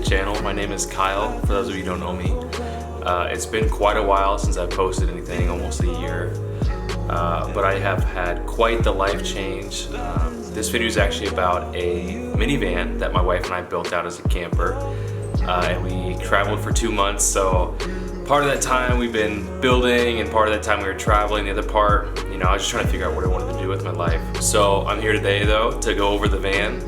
the channel. My name is Kyle, for those of you who don't know me. It's been quite a while since I've posted anything, almost a year. But I have had quite the life change. This video is actually about a minivan that my wife and I built out as a camper. And we traveled for 2 months, so part of that time we've been building and part of that time we were traveling. The other part, I was just trying to figure out what I wanted to do with my life. So I'm here today though to go over the van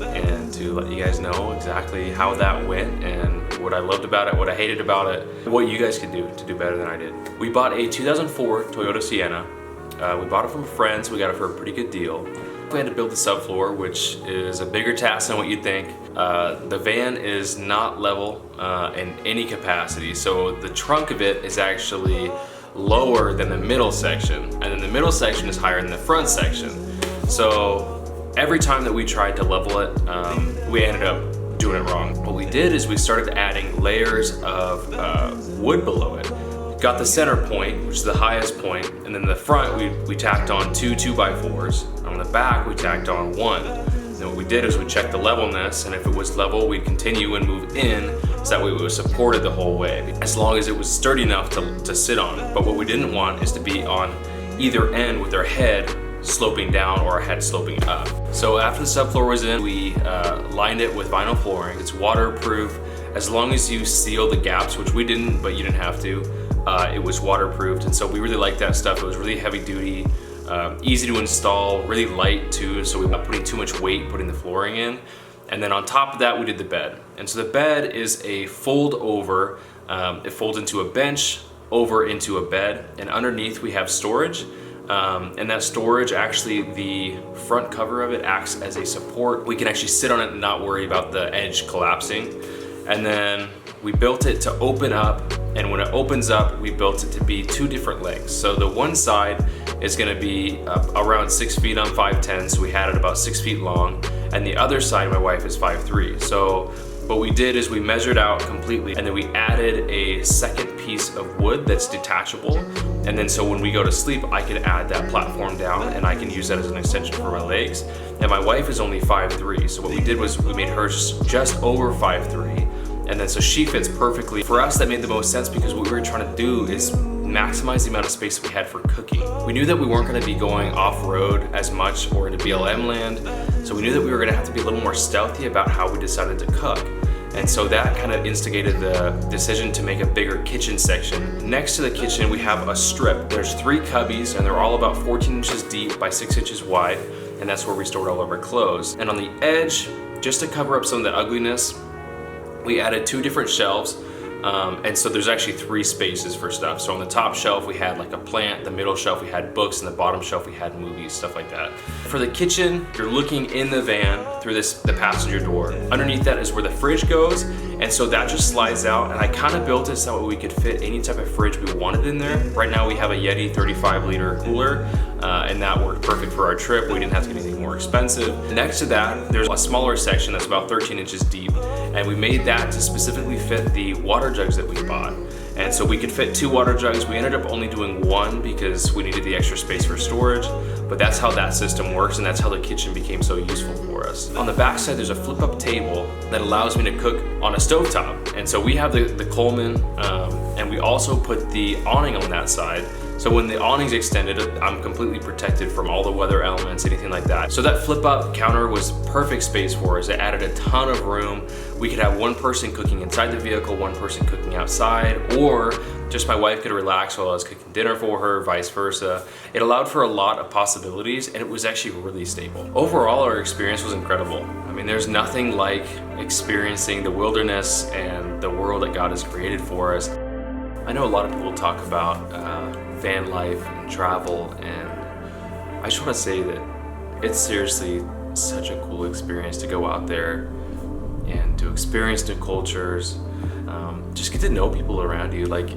and to let you guys know exactly how that went and what I loved about it, what I hated about it, what you guys could do to do better than I did. We bought a 2004 Toyota Sienna. We bought it from a friend, so we got it for a pretty good deal. We had to build the subfloor, which is a bigger task than what you'd think. The van is not level in any capacity, so the trunk of it is actually lower than the middle section, and then the middle section is higher than the front section. So every time that we tried to level it, we ended up doing it wrong. What we did is we started adding layers of wood below it. Got the center point, which is the highest point, and then the front we tacked on two 2x4s. On the back we tacked on one. And what we did is we checked the levelness, and if it was level we'd continue and move in, so that way it was supported the whole way, as long as it was sturdy enough to sit on. But what we didn't want is to be on either end with our head sloping down or our head sloping up. So after the subfloor was in, we lined it with vinyl flooring. It's waterproof as long as you seal the gaps, which we didn't, but you didn't have to. It was waterproofed, and so we really liked that stuff. It was really heavy duty, easy to install, really light too, so we weren't putting too much weight putting the flooring in. And then on top of that we did the bed. And so the bed is a fold over. It folds into a bench, over into a bed, and underneath we have storage. And that storage, actually the front cover of it acts as a support. We can actually sit on it and not worry about the edge collapsing. And then we built it to open up, and when it opens up, we built it to be two different lengths. So the one side is gonna be around 6 feet on 5'10", so we had it about 6 feet long, and the other side, my wife, is 5'3". So what we did is we measured out completely, and then we added a second piece of wood that's detachable. And then so when we go to sleep, I can add that platform down and I can use that as an extension for my legs. And my wife is only 5'3", so what we did was we made hers just over 5'3", and then so she fits perfectly. For us, that made the most sense because what we were trying to do is maximize the amount of space that we had for cooking. We knew that we weren't gonna be going off-road as much or into BLM land, so we knew that we were gonna have to be a little more stealthy about how we decided to cook. And so that kind of instigated the decision to make a bigger kitchen section. Next to the kitchen, we have a strip. There's 3 cubbies, and they're all about 14 inches deep by 6 inches wide, and that's where we stored all of our clothes. And on the edge, just to cover up some of the ugliness, we added 2 different shelves. And so there's actually 3 spaces for stuff. So on the top shelf we had like a plant, the middle shelf we had books, and the bottom shelf we had movies, stuff like that. For the kitchen, you're looking in the van through the passenger door. Underneath that is where the fridge goes, and so that just slides out, and I kind of built it so that we could fit any type of fridge we wanted in there. Right now we have a Yeti 35-liter cooler, and that worked perfect for our trip. We didn't have to get anything more expensive. Next to that, there's a smaller section that's about 13 inches deep, and we made that to specifically fit the water jugs that we bought. And so we could fit 2 water jugs. We ended up only doing 1 because we needed the extra space for storage, but that's how that system works, and that's how the kitchen became so useful for us. On the back side, there's a flip-up table that allows me to cook on a stovetop. And so we have the Coleman, and we also put the awning on that side. So when the awning's extended, I'm completely protected from all the weather elements, anything like that. So that flip-up counter was perfect space for us. It added a ton of room. We could have one person cooking inside the vehicle, one person cooking outside, or just my wife could relax while I was cooking dinner for her, vice versa. It allowed for a lot of possibilities, and it was actually really stable. Overall, our experience was incredible. I mean, there's nothing like experiencing the wilderness and the world that God has created for us. I know a lot of people talk about van life and travel, and I just want to say that it's seriously such a cool experience to go out there and to experience new cultures, just get to know people around you. Like,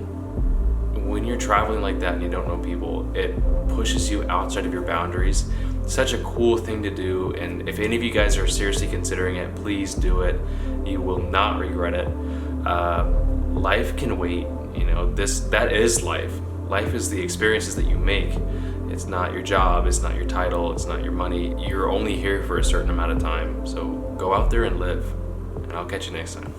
when you're traveling like that and you don't know people, it pushes you outside of your boundaries. Such a cool thing to do, and if any of you guys are seriously considering it, please do it. You will not regret it. Life can wait, that is life. Life is the experiences that you make. It's not your job, it's not your title, it's not your money. You're only here for a certain amount of time. So go out there and live, and I'll catch you next time.